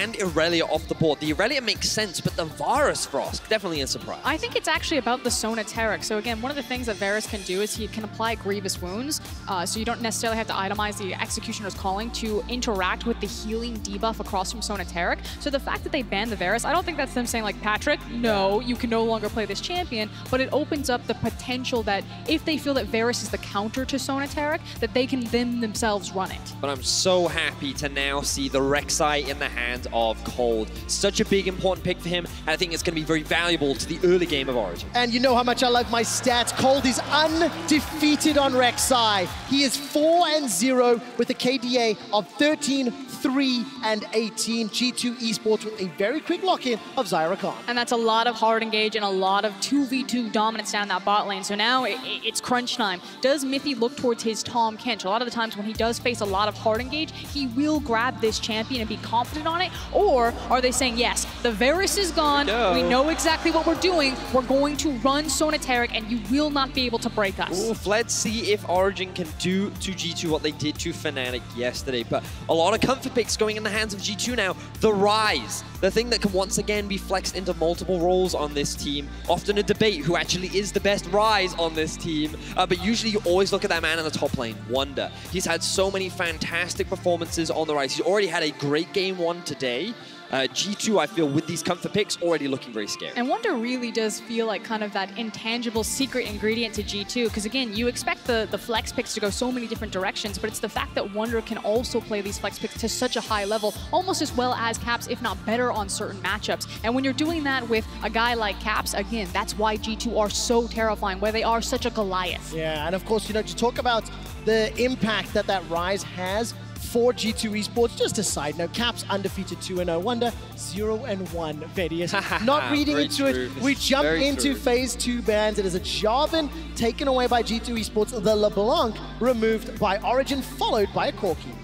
and Irelia off the board. The Irelia makes sense, but the Varus Frosk, definitely a surprise. I think it's actually about the Sona Taric. So again, one of the things that Varus can do is he can apply grievous wounds, so you don't necessarily have to itemize the Executioner's Calling to interact with the healing debuff across from Sona Taric. So the fact that they banned the Varus, I don't think that's them saying like, Patrik, no, you can no longer play this champion, but it opens up the potential that if they feel that Varus is the counter to Sona Taric, that they can themselves run it. But I'm so happy to now see the Rek'Sai in the hands of Kold. Such a big, important pick for him, and I think it's going to be very valuable to the early game of Origin. And you know how much I love my stats. Kold is undefeated on Rek'Sai. He is 4-0 with a KDA of 13, 3, and 18. G2 eSports with a very quick lock-in of Xayah Rakan. And that's a lot of hard engage and a lot of 2v2 dominance down that bot lane. So now it's crunch time. Does Mithy look towards his Tahm Kench? A lot of the times when he does face a lot of hard engage, he will grab this champion and be confident on it? Or are they saying, yes, the Varus is gone, we know exactly what we're doing, we're going to run Sona Taric and you will not be able to break us? Oof, let's see if Origen can do to G2 what they did to Fnatic yesterday. But a lot of comfort picks going in the hands of G2 now. The Ryze, the thing that can once again be flexed into multiple roles on this team. Often a debate who actually is the best Ryze on this team. But usually you always look at that man in the top lane, Wunder. He's had so many fantastic performances on the Ryze. He's already had a great game one today. G2, I feel, with these comfort picks, already looking very scary. And Wunder really does feel like kind of that intangible secret ingredient to G2, because again, you expect the flex picks to go so many different directions, but it's the fact that Wunder can also play these flex picks to such a high level, almost as well as Caps, if not better on certain matchups. And when you're doing that with a guy like Caps, again, that's why G2 are so terrifying, where they are such a Goliath. Yeah, and of course, you know, to talk about the impact that Ryze has for G2 eSports, just a side note, Caps undefeated 2-0, Wunder 0-1, Vedius. Not reading into it, we jump into phase 2 bans. It is a Jarvan taken away by G2 eSports, the LeBlanc removed by Origen, followed by a Corki.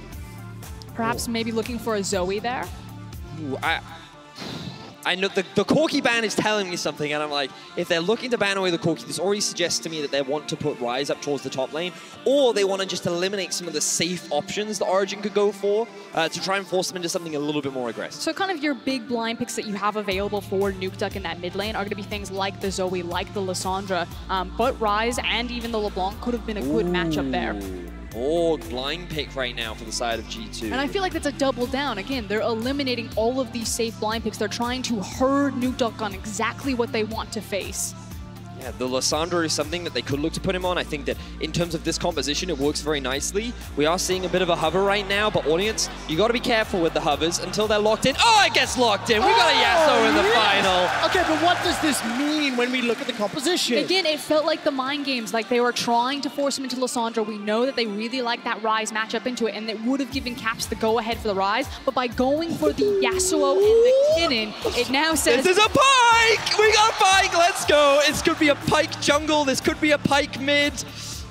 Perhaps maybe looking for a Zoe there? Ooh, I know the Corki ban is telling me something, and I'm like, if they're looking to ban away the Corki, this already suggests to me that they want to put Ryze up towards the top lane, or they want to just eliminate some of the safe options that Origen could go for to try and force them into something a little bit more aggressive. So kind of your big blind picks that you have available for Nukeduck in that mid lane are going to be things like the Zoe, like the Lissandra, but Ryze and even the LeBlanc could have been a good matchup there. Oh, blind pick right now for the side of G2. And I feel like that's a double down. Again, they're eliminating all of these safe blind picks. They're trying to herd Nukeduck on exactly what they want to face. Yeah, the Lissandra is something that they could look to put him on. I think that in terms of this composition, it works very nicely. We are seeing a bit of a hover right now, but audience, you got to be careful with the hovers until they're locked in. Oh, it gets locked in. We got a Yasuo in the final. Okay, but what does this mean when we look at the composition? Again, it felt like the mind games, like they were trying to force him into Lissandra. We know that they really like that Ryze matchup into it, and it would have given Caps the go-ahead for the Ryze, but by going for the Yasuo and the Kennen, it now says... This is a Pyke! We got a Pyke! Let's go! This could be a Pyke jungle. This could be a Pyke mid.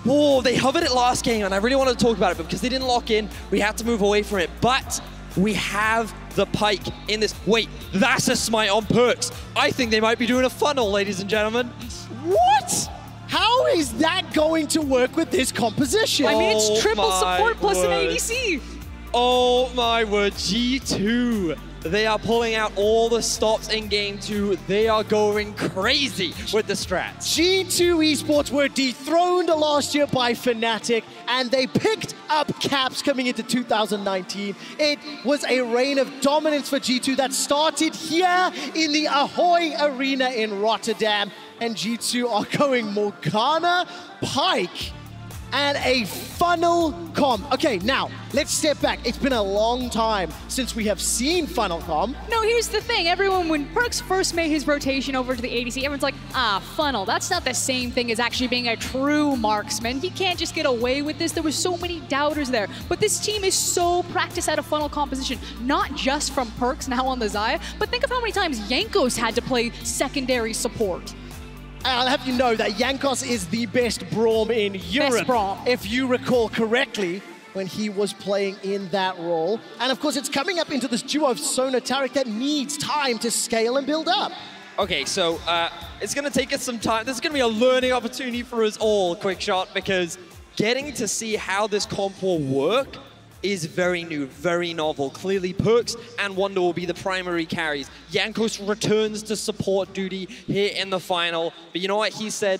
Oh, they hovered it last game, and I really wanted to talk about it, but because they didn't lock in, we have to move away from it. But we have the Pyke in this. Wait, that's a smite on PerkZ. I think they might be doing a funnel, ladies and gentlemen. What? How is that going to work with this composition? I mean, it's triple support plus an ADC. Oh my word, G2. They are pulling out all the stops in game 2. They are going crazy with the strats. G2 eSports were dethroned last year by Fnatic, and they picked up Caps coming into 2019. It was a reign of dominance for G2 that started here in the Ahoy Arena in Rotterdam. And G2 are going Morgana, Pyke, and a funnel comp. Okay, now, let's step back. It's been a long time since we have seen funnel comp. No, here's the thing. Everyone, when PerkZ first made his rotation over to the ADC, everyone's like, funnel. That's not the same thing as actually being a true marksman. He can't just get away with this. There were so many doubters there. But this team is so practiced at a funnel composition, not just from PerkZ now on the Xayah, but think of how many times Jankos had to play secondary support. I'll have you know that Jankos is the best Braum in Europe, best Braum, if you recall correctly, when he was playing in that role. And of course, it's coming up into this duo of Sona Taric that needs time to scale and build up. Okay, so it's going to take us some time. This is going to be a learning opportunity for us all, QuickShot, because getting to see how this comp will work is very new, very novel. Clearly, PerkZ and Wunder will be the primary carries. Jankos returns to support duty here in the final. But you know what? He said,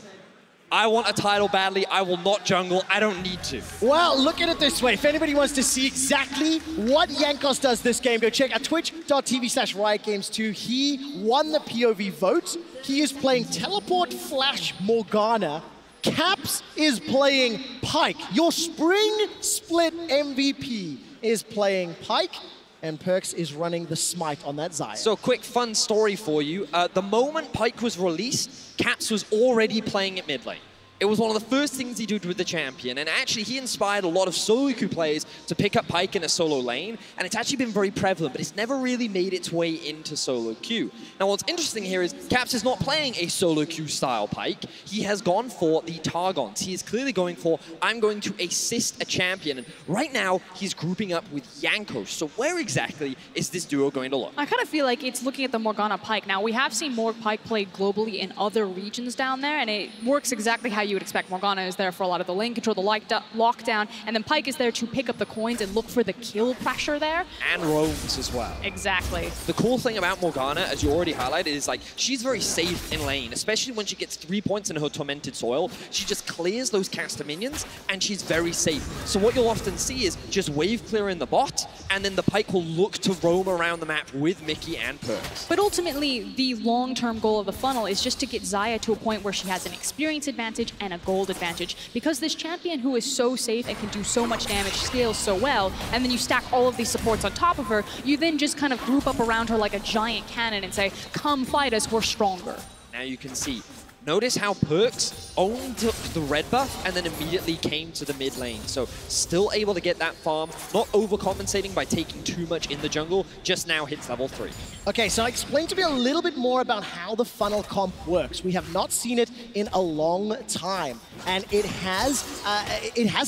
I want a title badly. I will not jungle. I don't need to. Well, look at it this way. If anybody wants to see exactly what Jankos does this game, go check out twitch.tv/RiotGames2. He won the POV vote. He is playing Teleport Flash Morgana. Caps is playing Pyke. Your spring split MVP is playing Pyke. And PerkZ is running the smite on that Xayah. So quick fun story for you. The moment Pyke was released, Caps was already playing at mid lane. It was one of the first things he did with the champion, and actually he inspired a lot of solo queue players to pick up Pyke in a solo lane, and it's actually been very prevalent, but it's never really made its way into solo queue. Now what's interesting here is Caps is not playing a solo queue style Pyke. He has gone for the Targons. He is clearly going for, I'm going to assist a champion, and right now he's grouping up with Jankos. So where exactly is this duo going to look? I kind of feel like it's looking at the Morgana Pyke. Now we have seen more Pyke played globally in other regions down there, and it works exactly how you would expect. Morgana is there for a lot of the lane control, the lockdown, and then Pyke is there to pick up the coins and look for the kill pressure there. And roams as well. Exactly. The cool thing about Morgana, as you already highlighted, is like she's very safe in lane, especially when she gets 3 points in her Tormented Soil. She just clears those caster minions, and she's very safe. So what you'll often see is just wave clear in the bot, and then the Pyke will look to roam around the map with Mithy and PerkZ. But ultimately, the long-term goal of the funnel is just to get Xayah to a point where she has an experience advantage and a gold advantage, because this champion who is so safe and can do so much damage scales so well, and then you stack all of these supports on top of her, you then just kind of group up around her like a giant cannon and say, come fight us, we're stronger. Now you can see, notice how PerkZ owned the red buff and then immediately came to the mid lane. So still able to get that farm, not overcompensating by taking too much in the jungle, just now hits level 3. Okay, so explain to me a little bit more about how the funnel comp works. We have not seen it in a long time, and it has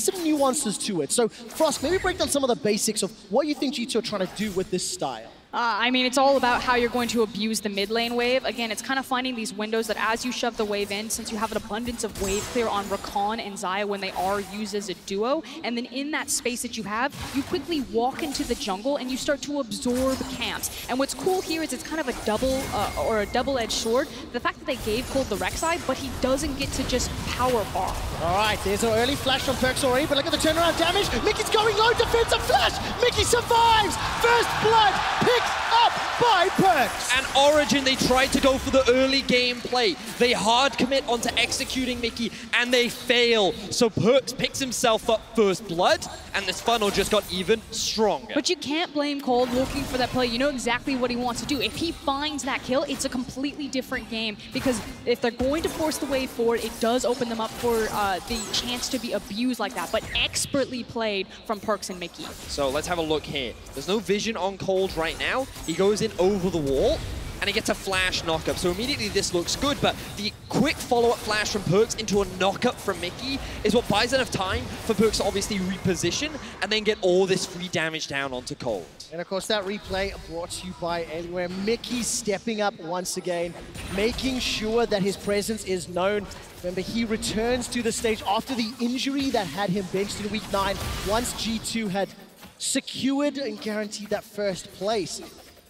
some nuances to it. So Frost, maybe break down some of the basics of what you think G2 are trying to do with this style. I mean, it's all about how you're going to abuse the mid lane wave. Again, it's kind of finding these windows that as you shove the wave in, since you have an abundance of wave clear on Rakan and Xayah when they are used as a duo, and then in that space that you have, you quickly walk into the jungle and you start to absorb camps. And what's cool here is it's kind of a double-edged sword. The fact that they gave Kold the Rek'Sai, but he doesn't get to just power bomb. All right, there's an early flash from PerkZ already, but look at the turnaround damage. Mickey's going low, defensive flash. Mickey survives. First blood picked up by PerkZ. And Origen, they tried to go for the early game play. They hard commit onto executing Mickey, and they fail. So PerkZ picks himself up first blood, and this funnel just got even stronger. But you can't blame Kold looking for that play. You know exactly what he wants to do. If he finds that kill, it's a completely different game, because if they're going to force the wave forward, it does open them up for the chance to be abused like that, but expertly played from PerkZ and Mickey. So let's have a look here. There's no vision on Kold right now. He goes in over the wall, and he gets a flash knockup. So immediately this looks good, but the quick follow-up flash from PerkZ into a knockup from Mickey is what buys enough time for PerkZ to obviously reposition and then get all this free damage down onto Kold. And of course that replay brought to you by Anywhere. Mickey stepping up once again, making sure that his presence is known. Remember, he returns to the stage after the injury that had him benched in Week 9, once G2 had secured and guaranteed that first place.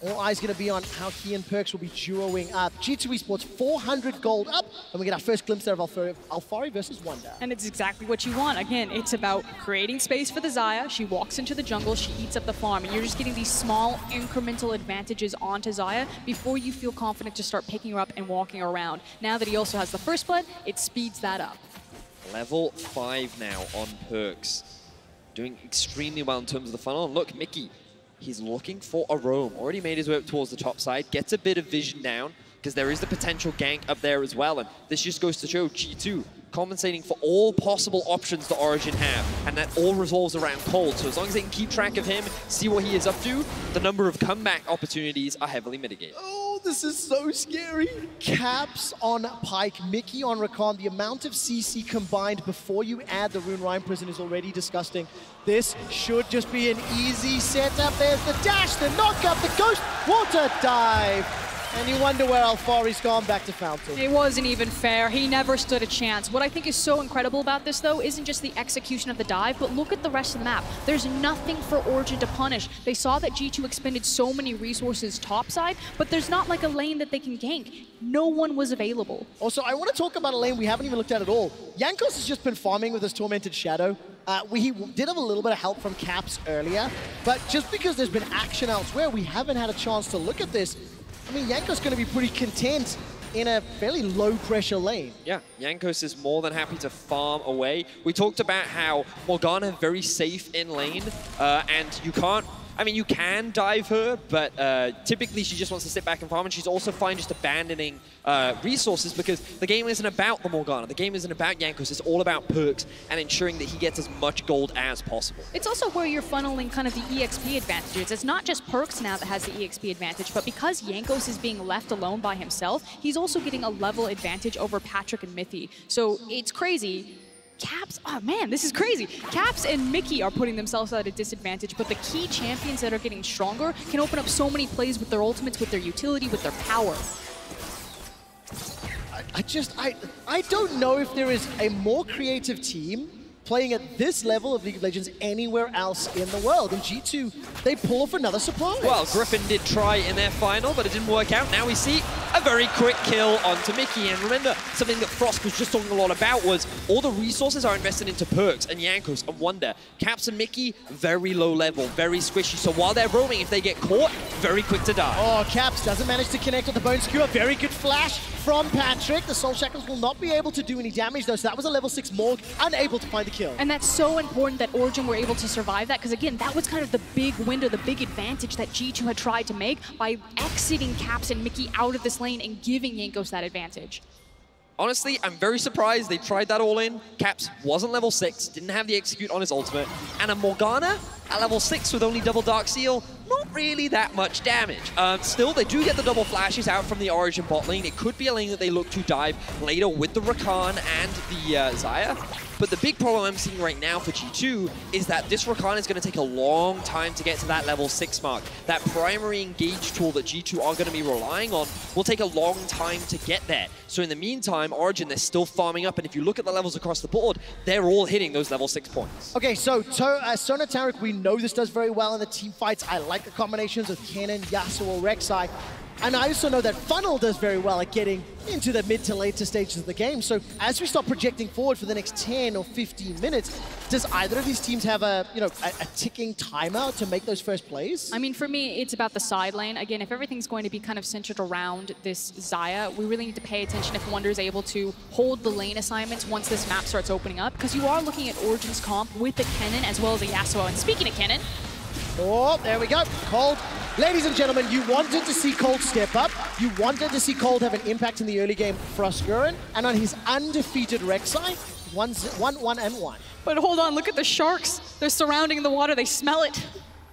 All eyes going to be on how he and PerkZ will be duoing up. G2 eSports 400 gold up, and we get our first glimpse there of Alphari versus Wunder. And it's exactly what you want. Again, it's about creating space for the Xayah. She walks into the jungle, she eats up the farm, and you're just getting these small incremental advantages onto Xayah before you feel confident to start picking her up and walking around. Now that he also has the first blood, it speeds that up. Level 5 now on PerkZ. Doing extremely well in terms of the funnel. And look, Mickey, he's looking for a roam. Already made his way up towards the top side. Gets a bit of vision down, because there is the potential gank up there as well. And this just goes to show G2 compensating for all possible options that Origen have. And that all revolves around Kold. So as long as they can keep track of him, see what he is up to, the number of comeback opportunities are heavily mitigated. Oh, this is so scary. Caps on Pyke, Mickey on Rakan. The amount of CC combined before you add the Rune Rhyme Prison is already disgusting. This should just be an easy setup. There's the dash, the knockup, the Ghost Water Dive. And you wonder where Alphari's gone back to Fountain. It wasn't even fair. He never stood a chance. What I think is so incredible about this, though, isn't just the execution of the dive, but look at the rest of the map. There's nothing for Origen to punish. They saw that G2 expended so many resources topside, but there's not like a lane that they can gank. No one was available. Also, I want to talk about a lane we haven't even looked at all. Jankos has just been farming with his Tormented Shadow. We did have a little bit of help from Caps earlier, but just because there's been action elsewhere, we haven't had a chance to look at this. I mean, Jankos is going to be pretty content in a fairly low-pressure lane. Yeah, Jankos is more than happy to farm away. We talked about how Morgana very safe in lane, and you can't... I mean, you can dive her, but typically she just wants to sit back and farm, and she's also fine just abandoning resources because the game isn't about the Morgana. The game isn't about Jankos. It's all about Perks and ensuring that he gets as much gold as possible. It's also where you're funneling kind of the EXP advantages. It's not just Perks now that has the EXP advantage, but because Jankos is being left alone by himself, he's also getting a level advantage over Patrik and Mithy. So it's crazy. Caps, oh man, this is crazy. Caps and Mickey are putting themselves at a disadvantage, but the key champions that are getting stronger can open up so many plays with their ultimates, with their utility, with their power. I don't know if there is a more creative team playing at this level of League of Legends anywhere else in the world. And G2, they pull off another surprise. Well, Griffin did try in their final, but it didn't work out. Now we see a very quick kill onto Mickey. And remember, something that Frost was just talking a lot about was all the resources are invested into Perks and Jankos and Wunder. Caps and Mickey, very low level, very squishy. So while they're roaming, if they get caught, very quick to die. Oh, Caps doesn't manage to connect with the Bone Skewer. Very good flash from Patrik. The Soul Shackles will not be able to do any damage, though. So that was a level 6 Morg, unable to find the kill. And that's so important that Origen were able to survive that, because again, that was kind of the big window, the big advantage that G2 had tried to make by exiting Caps and Mickey out of this lane and giving Jankos that advantage. Honestly, I'm very surprised they tried that all in. Caps wasn't level 6, didn't have the execute on his ultimate, and a Morgana at level 6 with only double Dark Seal, not really that much damage. Still, they do get the double flashes out from the Origen bot lane. It could be a lane that they look to dive later with the Rakan and the Xayah. But the big problem I'm seeing right now for G2 is that this Rakan is going to take a long time to get to that level 6 mark. That primary engage tool that G2 are going to be relying on will take a long time to get there. So in the meantime, Origen, they're still farming up. And if you look at the levels across the board, they're all hitting those level 6 points. Okay, so Sona Taric, we know this does very well in the team fights. I like the combinations of Kennen, Yasuo, Rek'Sai. And I also know that Funnel does very well at getting into the mid to later stages of the game. So as we start projecting forward for the next 10 or 15 minutes, does either of these teams have a ticking timer to make those first plays? I mean, for me, it's about the side lane. Again, if everything's going to be kind of centered around this Xayah, we really need to pay attention if Wunder is able to hold the lane assignments once this map starts opening up, because you are looking at Origen's comp with the Kennen as well as a Yasuo. And speaking of Kennen, oh, there we go. Kold. Ladies and gentlemen, you wanted to see Kold step up. You wanted to see Kold have an impact in the early game for Froskurinn, and on his undefeated Rek'Sai, 1-1-1. but hold on, look at the sharks. They're surrounding the water. They smell it.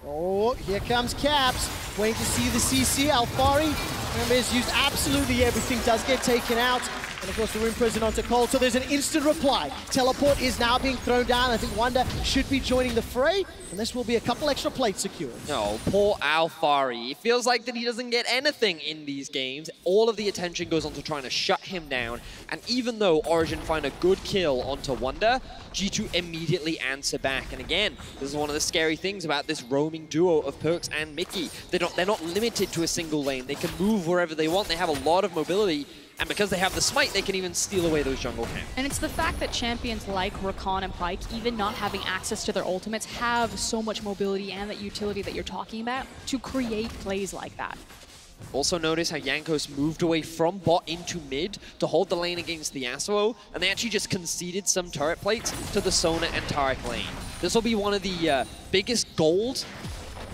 Oh, here comes Caps. Waiting to see the CC. Alphari, remember, has used absolutely everything. Does get taken out. And of course, the Rune Prison onto Kold. So there's an instant reply. Teleport is now being thrown down. I think Wunder should be joining the fray. And this will be a couple extra plates secured. No, poor Alphari. It feels like that he doesn't get anything in these games. All of the attention goes on to trying to shut him down. And even though Origen find a good kill onto Wunder, G2 immediately answer back. And again, this is one of the scary things about this roaming duo of Perks and Mickey. They're not limited to a single lane. They can move wherever they want. They have a lot of mobility. And because they have the smite, they can even steal away those jungle camps. And it's the fact that champions like Rakan and Pyke, even not having access to their ultimates, have so much mobility and that utility that you're talking about to create plays like that. Also notice how Jankos moved away from bot into mid to hold the lane against the Yasuo, and they actually just conceded some turret plates to the Sona and Taric lane. This will be one of the biggest gold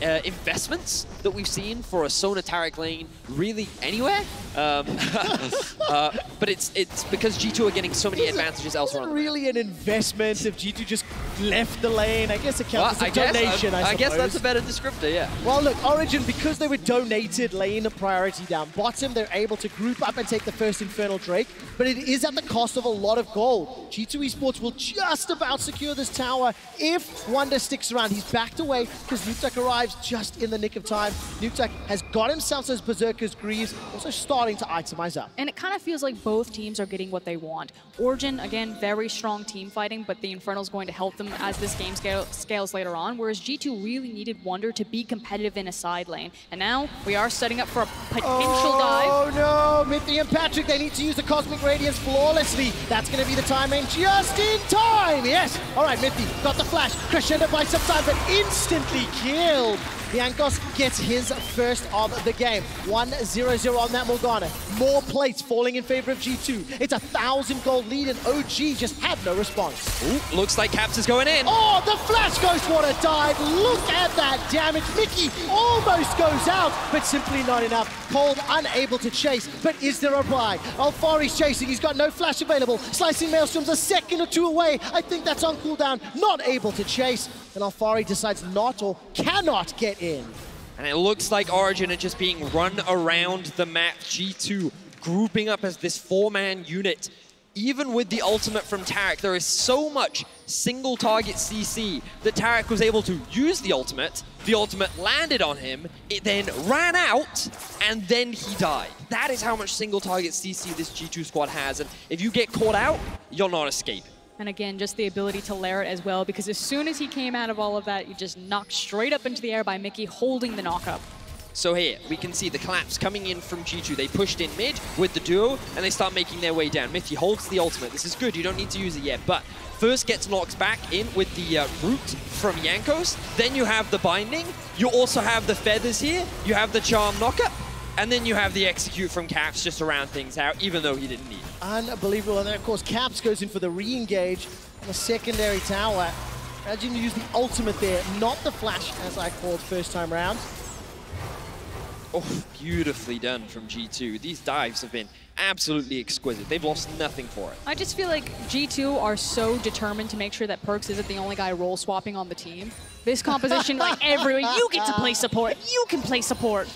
investments that we've seen for a Sona Taric lane really anywhere. But it's because G2 are getting so many advantages elsewhere. It's really an investment if G2 just left the lane. I guess it counts as a donation, I guess that's a better descriptor, yeah. Well, look, Origen, because they were donated lane priority down bottom, they're able to group up and take the first Infernal Drake, but it is at the cost of a lot of gold. G2 Esports will just about secure this tower if Wunder sticks around. He's backed away because Nukeduck arrives just in the nick of time. Nukeduck has got himself those Berserker's Greaves, also starting to itemize up. And it kind of feels like both teams are getting what they want. Origen, again, very strong team fighting, but the Infernal's going to help them as this game scales later on, whereas G2 really needed Wunder to be competitive in a side lane. And now we are setting up for a potential dive. Oh no, Mithy and Patrik, they need to use the Cosmic Radiance flawlessly. That's going to be the time aim just in time. Yes. All right, Mithy got the flash. Crescendo by some time, but instantly killed. Jankos gets his first of the game. 1-0-0 on that Morgana. More plates falling in favor of G2. It's a 1,000 gold lead and OG just had no response. Ooh, looks like Caps is going in. Oh, the flash Ghost Water dive. Look at that damage. Mickey almost goes out, but simply not enough. Kold unable to chase, but is there a buy? Alphari's chasing. He's got no flash available. Slicing Maelstrom's a second or two away. I think that's on cooldown. Not able to chase. And Alphari decides not or cannot get in. And it looks like Origen are just being run around the map. G2 grouping up as this 4-man unit. Even with the ultimate from Taric, there is so much single target CC that Taric was able to use the ultimate landed on him, it then ran out, and then he died. That is how much single target CC this G2 squad has, and if you get caught out, you'll not escape. And again, just the ability to lair it as well, because as soon as he came out of all of that, you just knocked straight up into the air by Mickey, holding the knock-up. So here, we can see the collapse coming in from G2. They pushed in mid with the duo, and they start making their way down. Mithy holds the ultimate. This is good. You don't need to use it yet, but first gets knocked back in with the root from Jankos. Then you have the binding. You also have the feathers here. You have the charm knockup. And then you have the execute from Caps just to round things out, even though he didn't need it. Unbelievable. And then, of course, Caps goes in for the re-engage on the secondary tower. Imagine you use the ultimate there, not the flash, as I called first time round. Oh, beautifully done from G2. These dives have been absolutely exquisite. They've lost nothing for it. I just feel like G2 are so determined to make sure that PerkZ isn't the only guy role swapping on the team. This composition, like everyone, you get to play support. You can play support.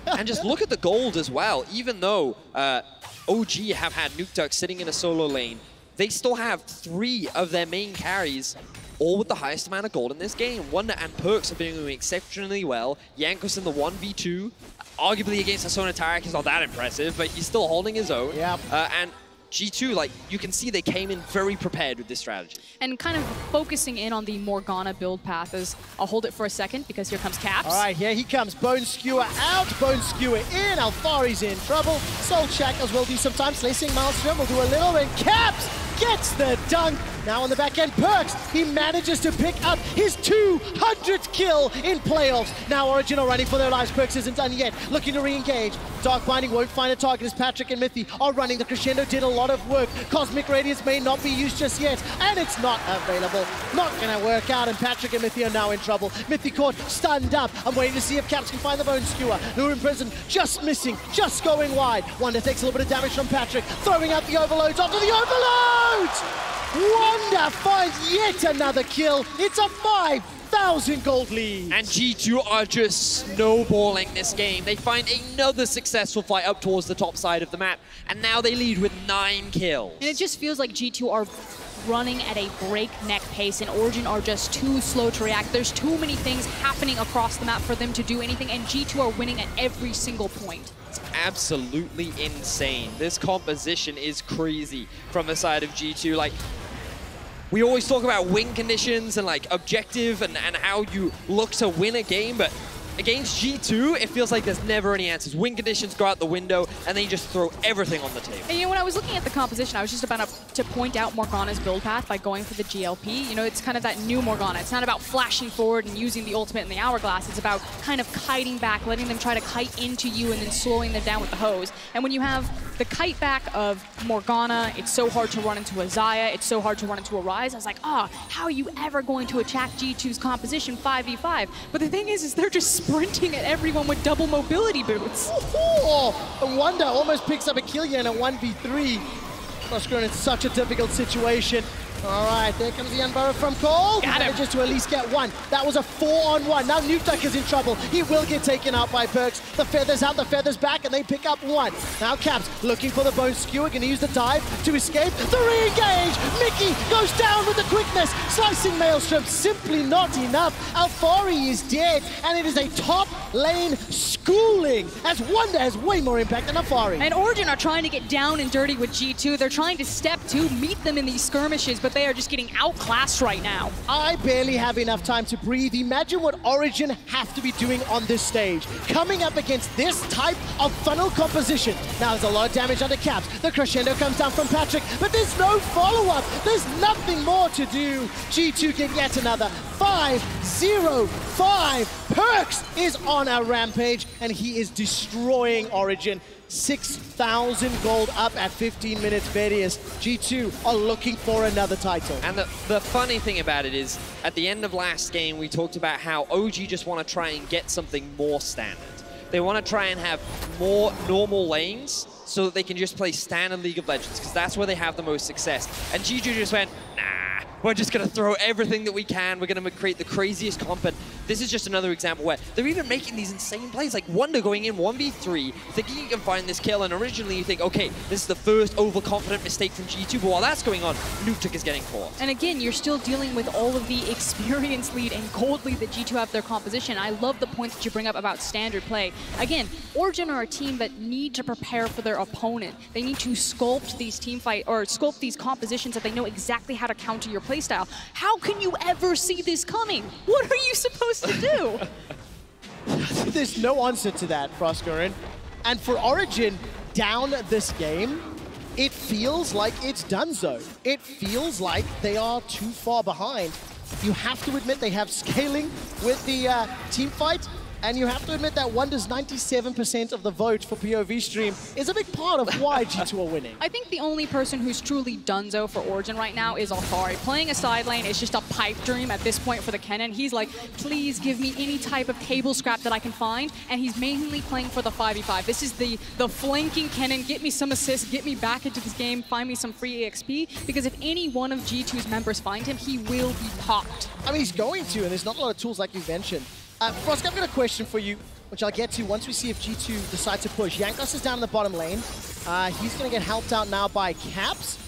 And just look at the gold as well. Even though OG have had Nukeduck sitting in a solo lane, they still have 3 of their main carries, all with the highest amount of gold in this game. Wunder and PerkZ are doing exceptionally well. Jankos in the 1v2, arguably against a Sona Taric is not that impressive, but he's still holding his own. Yep. And G2, like, you can see they came in very prepared with this strategy. And kind of focusing in on the Morgana build path is, I'll hold it for a second because here comes Caps. All right, here he comes. Bone Skewer out, Bone Skewer in. Alphari's in trouble. Soul Shackles will do sometimes. Slicing Maelstrom will do a little bit. Caps gets the dunk. Now on the back end, PerkZ, he manages to pick up his 200th kill in playoffs. Now Origen are running for their lives. PerkZ isn't done yet. Looking to re-engage. Dark Binding won't find a target as Patrik and Mithy are running. The Crescendo did a lot of work. Cosmic Radiance may not be used just yet, and it's not available. Not gonna work out, and Patrik and Mithy are now in trouble. Mithy caught, stunned up. I'm waiting to see if Caps can find the Bone Skewer. Who are in prison, just missing, just going wide. Wunder takes a little bit of damage from Patrik, throwing out the overloads onto the overloads! Wunder finds yet another kill. It's a 5,000 gold lead. And G2 are just snowballing this game. They find another successful fight up towards the top side of the map, and now they lead with 9 kills. And it just feels like G2 are running at a breakneck pace, and Origen are just too slow to react. There's too many things happening across the map for them to do anything, and G2 are winning at every single point. It's absolutely insane. This composition is crazy from the side of G2. Like, we always talk about win conditions and like objective and how you look to win a game, but against G2, it feels like there's never any answers. Win conditions go out the window, and then you just throw everything on the table. And you know, when I was looking at the composition, I was just about to point out Morgana's build path by going for the GLP. You know, it's kind of that new Morgana. It's not about flashing forward and using the ultimate and the hourglass. It's about kind of kiting back, letting them try to kite into you and then slowing them down with the hose. And when you have the kite back of Morgana, it's so hard to run into a Xayah, it's so hard to run into a Ryze. I was like, how are you ever going to attack G2's composition 5v5? But the thing is they're just sprinting at everyone with double mobility boots. Oh, Wunder almost picks up a kill here in a 1v3. Froskurinn in such a difficult situation. All right, there comes the unburrow from Kold. Manages to at least get one. That was a 4-on-1. Now Nukeduck is in trouble. He will get taken out by PerkZ. The feathers out, the feathers back, and they pick up one. Now Caps looking for the bone skewer, going to use the dive to escape. The re-engage. Mithy goes down with the quickness. Slicing Maelstrom, simply not enough. Alphari is dead, and it is a top lane schooling as Wunder has way more impact than Alphari. And Origen are trying to get down and dirty with G2. They're trying to step 2, meet them in these skirmishes, but they are just getting outclassed right now. I barely have enough time to breathe. Imagine what Origen have to be doing on this stage. Coming up against this type of funnel composition. Now there's a lot of damage under Caps. The crescendo comes down from Patrik, but there's no follow-up. There's nothing more to do. G2 get yet another 5-0-5. PerkZ is on a rampage, and he is destroying Origen. 6,000 gold up at 15 minutes, Vedius. G2 are looking for another title. And the funny thing about it is, at the end of last game, we talked about how OG just want to try and get something more standard. They want to try and have more normal lanes so that they can just play standard League of Legends, because that's where they have the most success. And G2 just went, nah. We're just going to throw everything that we can. We're going to create the craziest comp. And this is just another example where they're even making these insane plays, like Wunder going in 1v3, thinking you can find this kill. And originally you think, okay, this is the first overconfident mistake from G2. But while that's going on, Nukeduck is getting caught. And again, you're still dealing with all of the experience lead and gold lead that G2 have their composition. I love the point that you bring up about standard play. Again, Origen are a team that need to prepare for their opponent. They need to sculpt these sculpt these compositions that they know exactly how to counter your playstyle. How can you ever see this coming? What are you supposed to do? There's no answer to that, Froskurinn. And for Origen, down this game, it feels like it's donezo. It feels like they are too far behind. You have to admit they have scaling with the team fight. And you have to admit that Wunder's 97% of the vote for POV stream is a big part of why G2 are winning. I think the only person who's truly donezo for Origen right now is Alphari. Playing a side lane is just a pipe dream at this point for the Kennen. He's like, please give me any type of table scrap that I can find. And he's mainly playing for the 5v5. This is the flanking Kennen. Get me some assists, get me back into this game, find me some free EXP. Because if any one of G2's members find him, he will be popped. I mean, he's going to, and there's not a lot of tools like you mentioned. Frosk, I've got a question for you, which I'll get to once we see if G2 decide to push. Jankos is down in the bottom lane. He's going to get helped out now by Caps,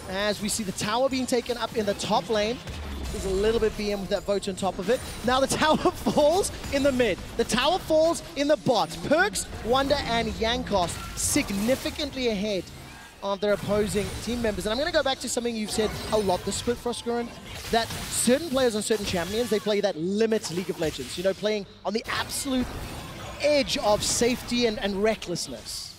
as we see the tower being taken up in the top lane. There's a little bit BM with that vote on top of it. Now the tower falls in the mid. The tower falls in the bot. PerkZ, Wunder, and Jankos significantly ahead of their opposing team members. And I'm going to go back to something you've said a lot this split, Froskurinn, that certain players on certain champions, they play that limit League of Legends, you know, playing on the absolute edge of safety and recklessness.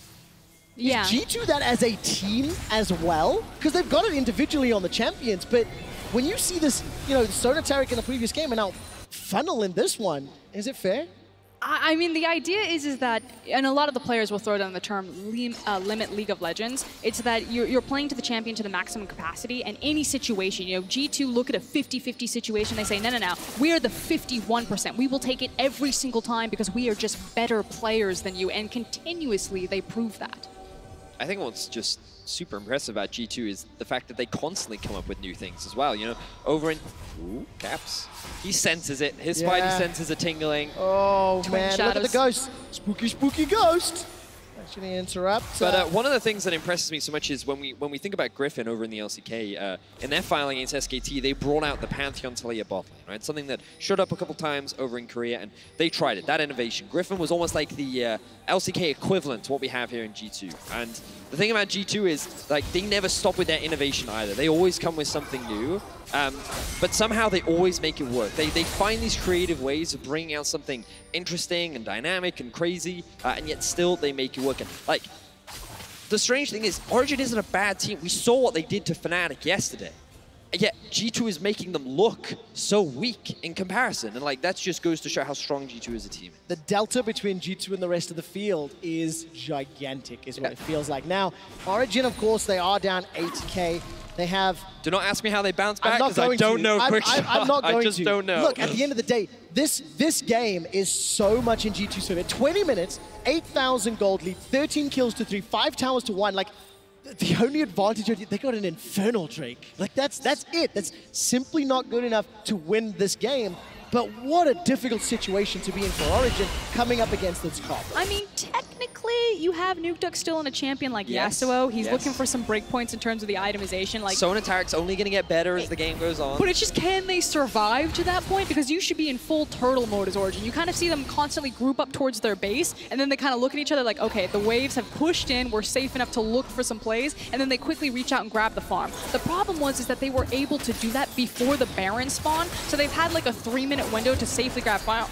Yeah. Is G2 that as a team as well? Because they've got it individually on the champions, but when you see this, you know, Sona Taric in the previous game and now funnel in this one, is it fair? I mean, the idea is that, and a lot of the players will throw down the term limit League of Legends. It's that you're playing to the champion to the maximum capacity, and any situation, you know, G2 look at a 50-50 situation, they say, no, we are the 51%. We will take it every single time because we are just better players than you, and continuously they prove that. I think what's just super impressive about G2 is the fact that they constantly come up with new things as well. You know, over in Caps, he senses it. His spidey senses are tingling. Oh man, shadows. Look at the ghost. Spooky, spooky ghost. Actually interrupt. But one of the things that impresses me so much is when we think about Griffin over in the LCK, in their filing against SKT, they brought out the Pantheon Taliyah bot lane, right? Something that showed up a couple times over in Korea, and they tried it, that innovation. Griffin was almost like the LCK equivalent to what we have here in G2. And the thing about G2 is, like, they never stop with their innovation either. They always come with something new, but somehow they always make it work. They find these creative ways of bringing out something interesting and dynamic and crazy, and yet still they make it work. And, like, the strange thing is, Origen isn't a bad team. We saw what they did to Fnatic yesterday. Yet G2 is making them look so weak in comparison. And like, that just goes to show how strong G2 is a team. The delta between G2 and the rest of the field is gigantic, is what it feels like. Now, Origen, of course, they are down 8K. They have... Do not ask me how they bounce back, because I don't know QuickShot. I'm not going to. I just don't know. Look, at the end of the day, this game is so much in G2's favor. 20 minutes, 8,000 gold lead, 13 kills to 3, 5 towers to 1. Like, the only advantage, they got an Infernal Drake. Like, that's it. That's simply not good enough to win this game. But what a difficult situation to be in for Origen coming up against this comp. I mean, technically, you have Nukeduck still in a champion like Yes. Yasuo. He's looking for some breakpoints in terms of the itemization. Like, Sona Taric's only going to get better as the game goes on. but it's just, can they survive to that point? Because you should be in full turtle mode as Origen. You kind of see them constantly group up towards their base, and then they kind of look at each other like, okay, the waves have pushed in, we're safe enough to look for some plays, and then they quickly reach out and grab the farm. The problem is that they were able to do that before the Baron spawn, so they've had like a 3-minute window to safely grab farm.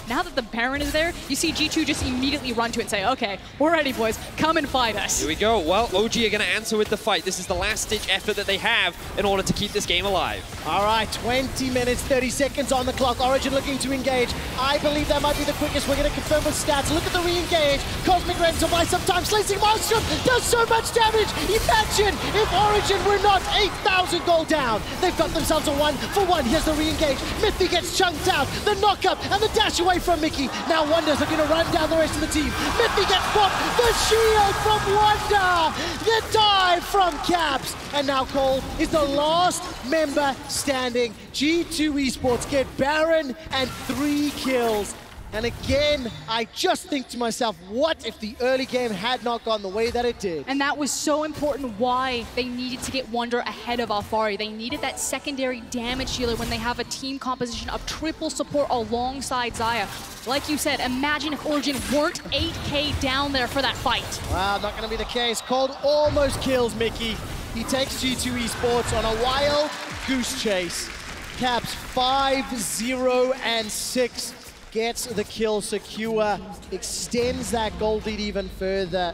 Now that the Baron is there, you see G2 just immediately run to it and say, okay, we're ready, boys. Come and fight us. Here we go. Well, OG are going to answer with the fight. This is the last-ditch effort that they have in order to keep this game alive. All right, 20 minutes, 30 seconds on the clock. Origen looking to engage. I believe that might be the quickest. We're going to confirm with stats. Look at the re-engage. Cosmic Red to buy some time. Slicing Monstrum does so much damage. Imagine if Origen were not 8,000 gold down. They've got themselves a 1-for-1. Here's the re-engage. Mithy gets chunked out. The knock-up and the dash away from Mickey. Now Wunder's looking to run down the rest of the team. Mithy gets caught. The shield from Wunder. The dive from Caps. And now Kold is the last member standing. G2 Esports get Baron and 3 kills. And again, I just think to myself, what if the early game had not gone the way that it did? And that was so important why they needed to get Wunder ahead of Alphari. They needed that secondary damage dealer when they have a team composition of triple support alongside Xayah. Like you said, imagine if Origen weren't 8K down there for that fight. Well, not going to be the case. Kold almost kills Mickey. He takes G2 Esports on a wild goose chase. Caps 5-0-6. Gets the kill secure, extends that gold lead even further.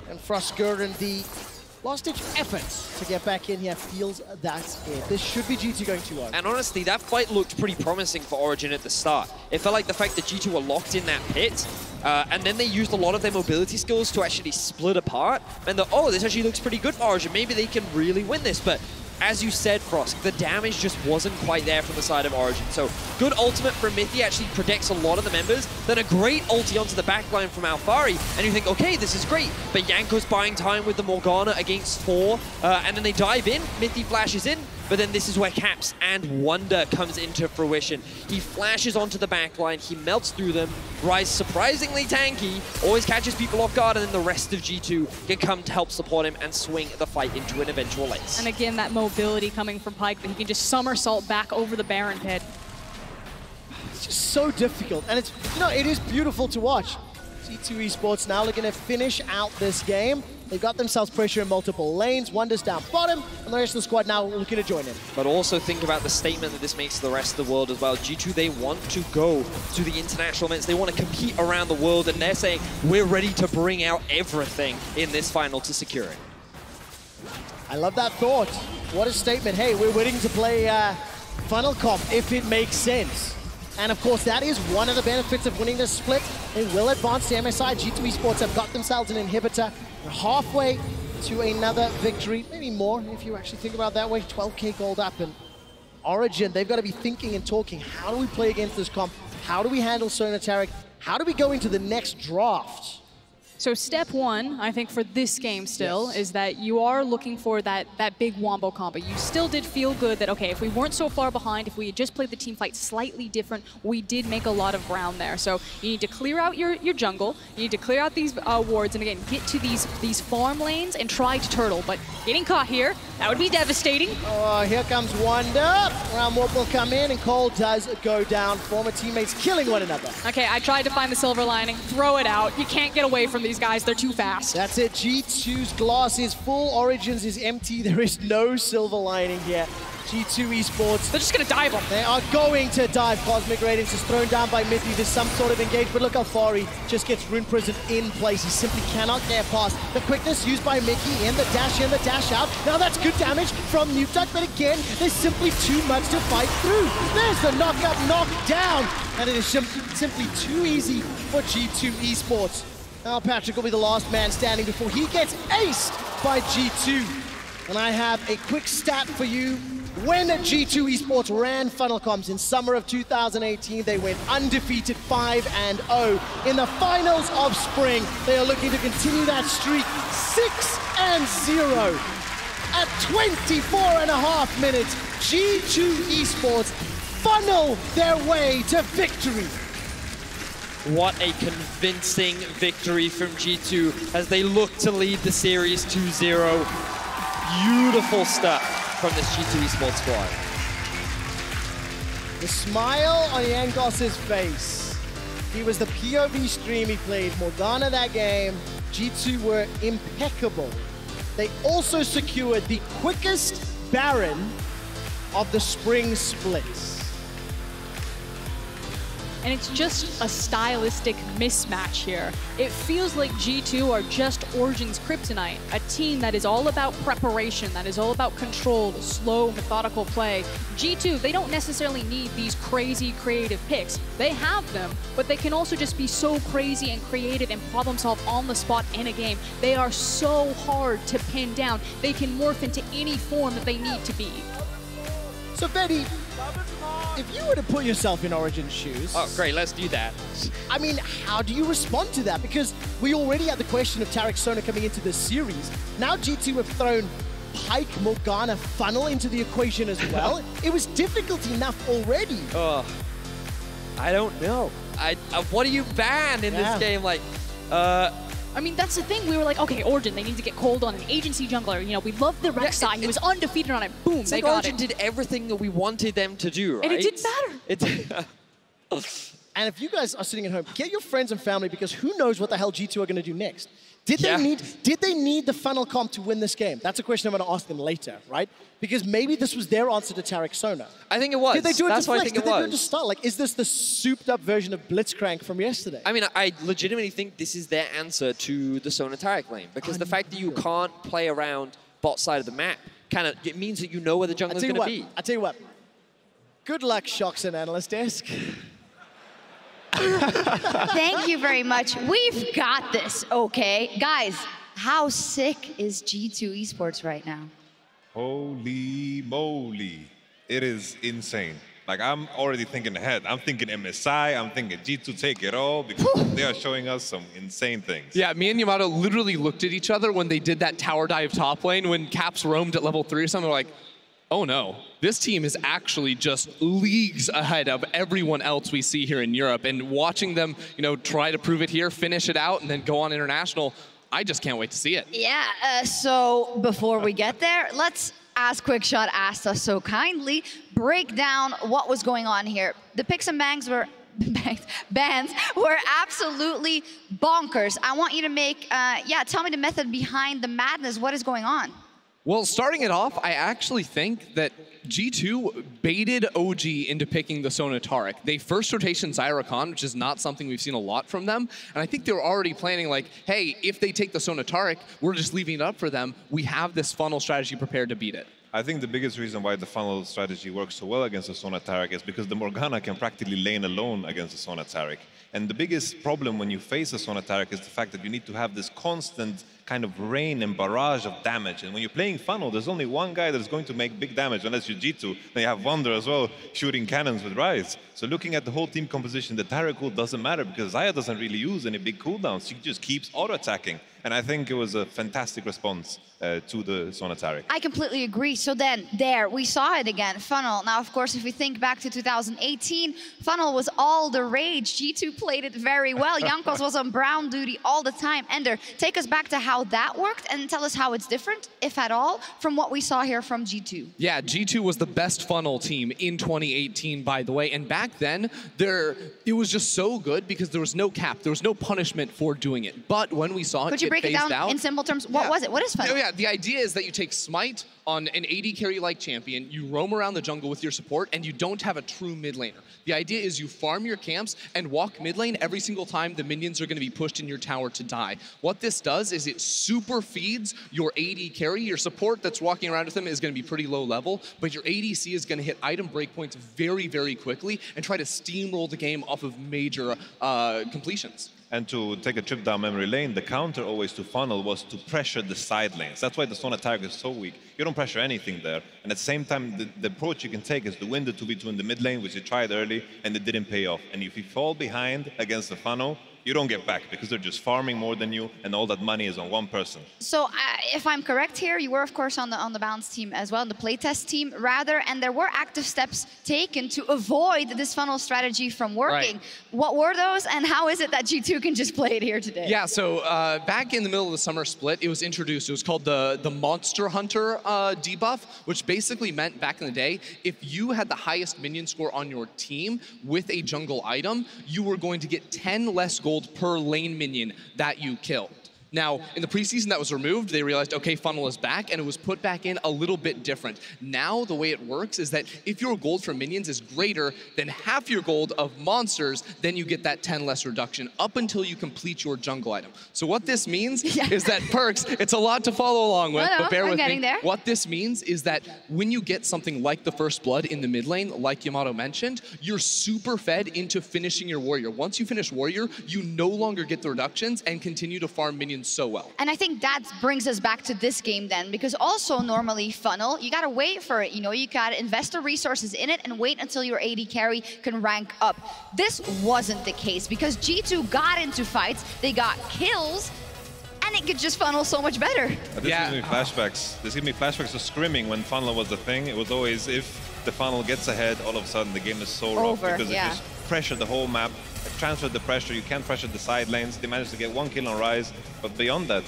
And Froskurinn, the last-ditch effort to get back in here, feels that's it. This should be G2 going 2-0. And honestly, that fight looked pretty promising for Origen at the start. It felt like the fact that G2 were locked in that pit, and then they used a lot of their mobility skills to actually split apart. And oh, this actually looks pretty good for Origen. Maybe they can really win this. But as you said, Frosk, the damage just wasn't quite there from the side of Origen. So good ultimate from Mithy actually protects a lot of the members. Then a great ulti onto the backline from Alphari. And you think, okay, this is great. But Jankos buying time with the Morgana against 4. And then they dive in. Mithy flashes in. But then this is where Caps and Wunder comes into fruition. He flashes onto the backline. He melts through them. Ryze surprisingly tanky. Always catches people off guard. And then the rest of G2 can come to help support him and swing the fight into an eventual ace. And again, that mobility coming from Pyke, that he can just somersault back over the Baron pit. It's just so difficult. And it's, you know, it is beautiful to watch. G2 Esports now looking to finish out this game. They've got themselves pressure in multiple lanes. Wunder's down bottom, and the rest of the squad now looking to join in. But also think about the statement that this makes to the rest of the world as well. G2, they want to go to the international events. They want to compete around the world, and they're saying, we're ready to bring out everything in this final to secure it. I love that thought. What a statement. Hey, we're willing to play Funnel Comp if it makes sense. And of course, that is one of the benefits of winning this split. They will advance to MSI. G2 Esports have got themselves an inhibitor. They're halfway to another victory, maybe more if you actually think about it that way. 12K gold up, and Origen, they've got to be thinking and talking. How do we play against this comp? How do we handle Sona Taric? How do we go into the next draft? So step one, I think, for this game still, is that you are looking for that big wombo combo. You still did feel good that, okay, if we weren't so far behind, if we had just played the team fight slightly different, we did make a lot of ground there. So you need to clear out your jungle, you need to clear out these wards, and again, get to these farm lanes and try to turtle. But getting caught here, that would be devastating. Oh, here comes Wunder. Round warp will come in, and Kold does go down. Former teammates killing one another. Okay, I tried to find the silver lining. Throw it out. You can't get away from these guys. They're too fast. That's it. G2's glass is full. Origen's is empty. There is no silver lining here. G2 Esports. They're just going to dive him. They are going to dive. Cosmic Radiance is thrown down by Mithy. There's some sort of engage, but look, Alphari just gets Rune Prison in place. He simply cannot get past. The quickness used by Mickey in the dash in, the dash out. Now that's good damage from Nukeduck, but again, there's simply too much to fight through. There's the knock-up, knock-down, and it is simply too easy for G2 Esports. Now Patrik will be the last man standing before he gets aced by G2. And I have a quick stat for you. When G2 Esports ran Funnel Comms in summer of 2018, they went undefeated 5-0. In the finals of Spring, they are looking to continue that streak 6-0. At 24.5 minutes, G2 Esports funnel their way to victory. What a convincing victory from G2 as they look to lead the series 2-0. Beautiful stuff from this G2 Esports squad. The smile on Jankos' face. He was the POV stream, he played Morgana that game. G2 were impeccable. They also secured the quickest Baron of the Spring splits. And it's just a stylistic mismatch here. It feels like G2 are just Origen's kryptonite, a team that is all about preparation, that is all about controlled, slow, methodical play. G2, they don't necessarily need these crazy creative picks. They have them, but they can also just be so crazy and creative and problem solve on the spot in a game. They are so hard to pin down. They can morph into any form that they need to be. So Vedi, if you were to put yourself in Origen's shoes... Oh, great, let's do that. I mean, how do you respond to that? Because we already had the question of Taric Sona coming into this series. Now G2 have thrown Pyke, Morgana, Funnel into the equation as well. It was difficult enough already. I don't know. What do you ban in this game? Like, I mean, that's the thing. We were like, okay, Origen, they need to get Kold on an agency jungler. You know, we love the Rek'Sai. He was undefeated on it. Boom, they got Origen did everything that we wanted them to do, right? And it didn't matter. It did. And if you guys are sitting at home, get your friends and family because who knows what the hell G2 are going to do next. Did they need the Funnel Comp to win this game? That's a question I'm going to ask them later, right? Because maybe this was their answer to Taric Sona. I think it was. Did they do it That's to what flex? I think Did it they was. do it to start? Like, is this the souped-up version of Blitzcrank from yesterday? I mean, I legitimately think this is their answer to the Sona Taric lane because the fact that you can't play around bot side of the map it means that you know where the jungler is going to be. I tell you what. Good luck, Shocks and Analyst Desk. Thank you very much. We've got this, okay? Guys, how sick is G2 Esports right now? Holy moly. It is insane. Like, I'm already thinking ahead. I'm thinking MSI, I'm thinking G2 take it all because they are showing us some insane things. Yeah, me and Yamato literally looked at each other when they did that tower dive top lane when Caps roamed at level 3 or something. We're like, oh no, this team is actually just leagues ahead of everyone else we see here in Europe. And watching them, try to prove it here, finish it out, and then go on international, I just can't wait to see it. Yeah, so before we get there, let's, as QuickShot asked us so kindly, break down what was going on here. The picks and bans were absolutely bonkers. I want you to tell me the method behind the madness. What is going on? Well, starting it off, I actually think that G2 baited OG into picking the Sona Taric. They first rotation Xayah Rakan, which is not something we've seen a lot from them. And I think they were already planning like, hey, if they take the Sona Taric, we're just leaving it up for them. We have this funnel strategy prepared to beat it. I think the biggest reason why the funnel strategy works so well against the Sona Taric is because the Morgana can practically lane alone against the Sona Taric. And the biggest problem when you face a Sona Taric is the fact that you need to have this constant kind of rain and barrage of damage. And when you're playing funnel, there's only one guy that's going to make big damage, unless you're G2. Then you have Wunder as well, shooting cannons with Ryze. So looking at the whole team composition, the Taric ult doesn't matter because Xayah doesn't really use any big cooldowns. She just keeps auto-attacking. And I think it was a fantastic response to the Sona Taric. I completely agree. So then, there, we saw it again, Funnel. Now, of course, if we think back to 2018, Funnel was all the rage. G2 played it very well. Jankos was on brown duty all the time. Ender, take us back to how that worked and tell us how it's different, if at all, from what we saw here from G2. Yeah, G2 was the best Funnel team in 2018, by the way. And back then, it was just so good because there was no cap. There was no punishment for doing it. But when we saw it, could you break it down in simple terms? What was it? What is Funnel? Yeah, the idea is that you take Smite on an AD carry-like champion, you roam around the jungle with your support, and you don't have a true mid laner. The idea is you farm your camps and walk mid lane every single time the minions are going to be pushed in your tower to die. What this does is it super feeds your AD carry. Your support that's walking around with them is going to be pretty low level, but your ADC is going to hit item breakpoints very, very quickly and try to steamroll the game off of major completions. And to take a trip down memory lane, the counter always to funnel was to pressure the side lanes. That's why the Sona Taric is so weak. You don't pressure anything there. And at the same time, the approach you can take is the Wunder 2v2 in the mid lane, which you tried early, and it didn't pay off. And if you fall behind against the funnel, you don't get back because they're just farming more than you, and all that money is on one person. So if I'm correct here, you were of course on the balance team as well, the playtest team rather, and there were active steps taken to avoid this funnel strategy from working. Right. What were those, and how is it that G2 can just play it here today? Yeah, so back in the middle of the summer split, it was introduced. It was called the Monster Hunter debuff, which basically meant back in the day, if you had the highest minion score on your team with a jungle item, you were going to get 10 less gold per lane minion that you killed. Now, in the preseason that was removed, they realized, okay, funnel is back, and it was put back in a little bit different. Now, the way it works is that if your gold for minions is greater than half your gold of monsters, then you get that 10 less reduction up until you complete your jungle item. So what this means is that PerkZ, it's a lot to follow along with, but bear with me. There. What this means is that when you get something like the first blood in the mid lane, like Yamato mentioned, you're super fed into finishing your warrior. Once you finish warrior, you no longer get the reductions and continue to farm minions so well. And I think that brings us back to this game then, because also normally funnel, you gotta wait for it, you know, you gotta invest the resources in it and wait until your AD carry can rank up. This wasn't the case because G2 got into fights, they got kills, and it could just funnel so much better. This gives me flashbacks. This gives me flashbacks to scrimming when funnel was the thing. It was always if the funnel gets ahead, all of a sudden the game is so rough because it just pressured the whole map. Transferred the pressure, you can't pressure the side lanes. They managed to get 1 kill on Ryze, but beyond that,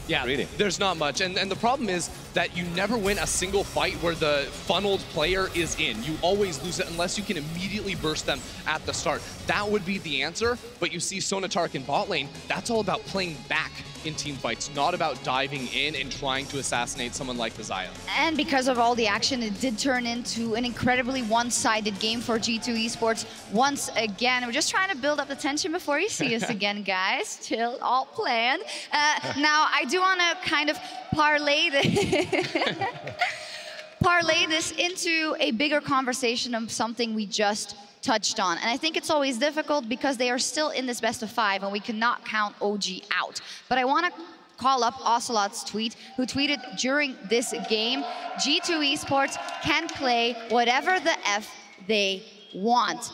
really, there's not much. And the problem is that you never win a single fight where the funneled player is in. You always lose it unless you can immediately burst them at the start. That would be the answer, but you see Sona Taric in bot lane, that's all about playing back in team fights, not about diving in and trying to assassinate someone like the Xayah. And because of all the action, it did turn into an incredibly one-sided game for G2 Esports once again. We're just trying to build up the tension before you see us again, guys. Chill, all planned. Now, I do want to kind of parlay this into a bigger conversation of something we just touched on. And I think it's always difficult because they are still in this best of 5 and we cannot count OG out. But I want to call up Ocelot's tweet, who tweeted during this game, G2 Esports can play whatever the F they want.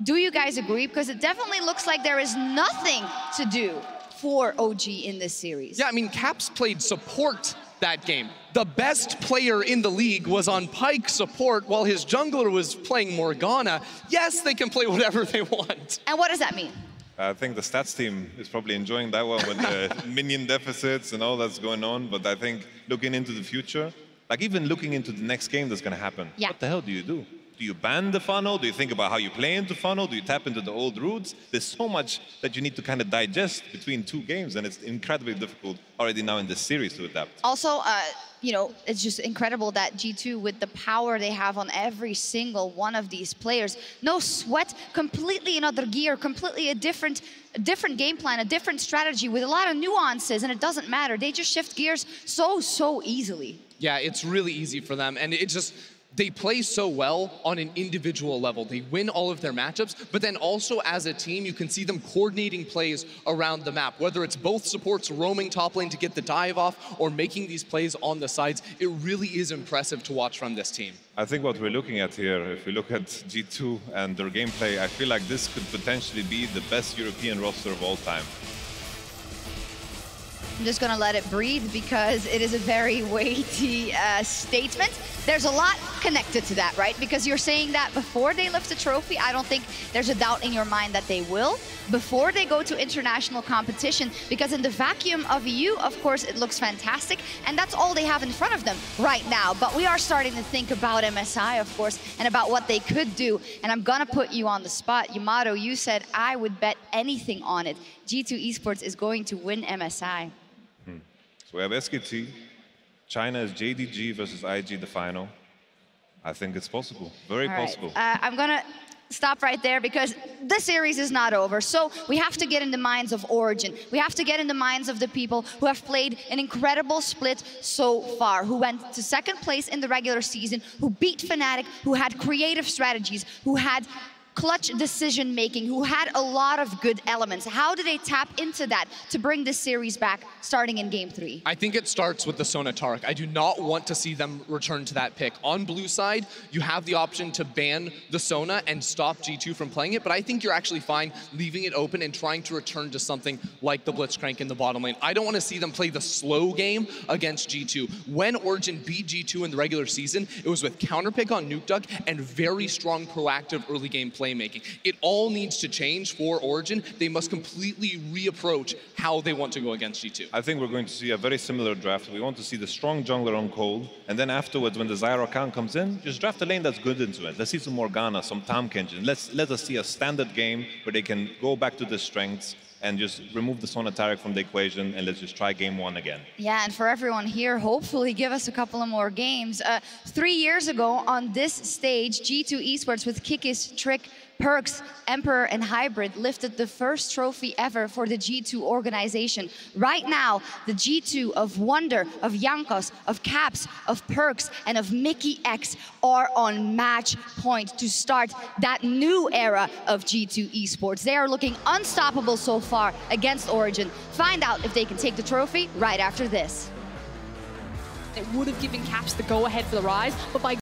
Do you guys agree? Because it definitely looks like there is nothing to do for OG in this series. Yeah, I mean, Caps played support that game. The best player in the league was on Pyke support while his jungler was playing Morgana. Yes, they can play whatever they want. And what does that mean? I think the stats team is probably enjoying that one with the minion deficits and all that's going on. But I think looking into the future, like even looking into the next game that's going to happen, what the hell do you do? Do you ban the funnel? Do you think about how you play into funnel? Do you tap into the old roots? There's so much that you need to kind of digest between 2 games, and it's incredibly difficult already now in this series to adapt. Also, you know, it's just incredible that G2, with the power they have on every single one of these players, no sweat, completely another gear, completely a different game plan, a different strategy with a lot of nuances, and it doesn't matter. They just shift gears so easily. Yeah, it's really easy for them, and it just, they play so well on an individual level. They win all of their matchups, but then also as a team, you can see them coordinating plays around the map, whether it's both supports roaming top lane to get the dive off or making these plays on the sides. It really is impressive to watch from this team. I think what we're looking at here, if we look at G2 and their gameplay, I feel like this could potentially be the best European roster of all time. I'm just gonna let it breathe because it is a very weighty statement. There's a lot connected to that, right? Because you're saying that before they lift the trophy, I don't think there's a doubt in your mind that they will. Before they go to international competition, because in the vacuum of EU, of course, it looks fantastic, and that's all they have in front of them right now. But we are starting to think about MSI, of course, and about what they could do. And I'm gonna put you on the spot. Yamato, you said I would bet anything on it. G2 Esports is going to win MSI. So we have SKT. China is JDG versus IG the final. I think it's possible. Very possible. I'm going to stop right there because the series is not over. So we have to get in the minds of Origen. We have to get in the minds of the people who have played an incredible split so far, who went to 2nd place in the regular season, who beat Fnatic, who had creative strategies, who had clutch decision making, who had a lot of good elements. How do they tap into that to bring this series back starting in Game 3? I think it starts with the Sona Taric. I do not want to see them return to that pick. On blue side, you have the option to ban the Sona and stop G2 from playing it, but I think you're actually fine leaving it open and trying to return to something like the Blitzcrank in the bottom lane. I don't want to see them play the slow game against G2. When Origen beat G2 in the regular season, it was with counterpick on Nukeduck and very strong proactive early game playmaking. It all needs to change for Origen. They must completely reapproach how they want to go against G2. I think we're going to see a very similar draft. We want to see the strong jungler on Kold, and then afterwards, when the Xayah Rakan comes in, just draft a lane that's good into it. Let's see some Morgana, some Tahm Kenjin. Let us see a standard game where they can go back to their strengths and just remove the Sona Taric from the equation, and let's just try game 1 again. Yeah, and for everyone here, hopefully give us a couple of more games. 3 years ago on this stage, G2 Esports with Mykix, Trick, PerkZ, Emperor, and Hybrid lifted the first trophy ever for the G2 organization. Right now, the G2 of Wunder, of Jankos, of Caps, of PerkZ, and of Mykix are on match point to start that new era of G2 Esports. They are looking unstoppable so far against Origen. Find out if they can take the trophy right after this. It would have given Caps the go-ahead for the Ryze, but by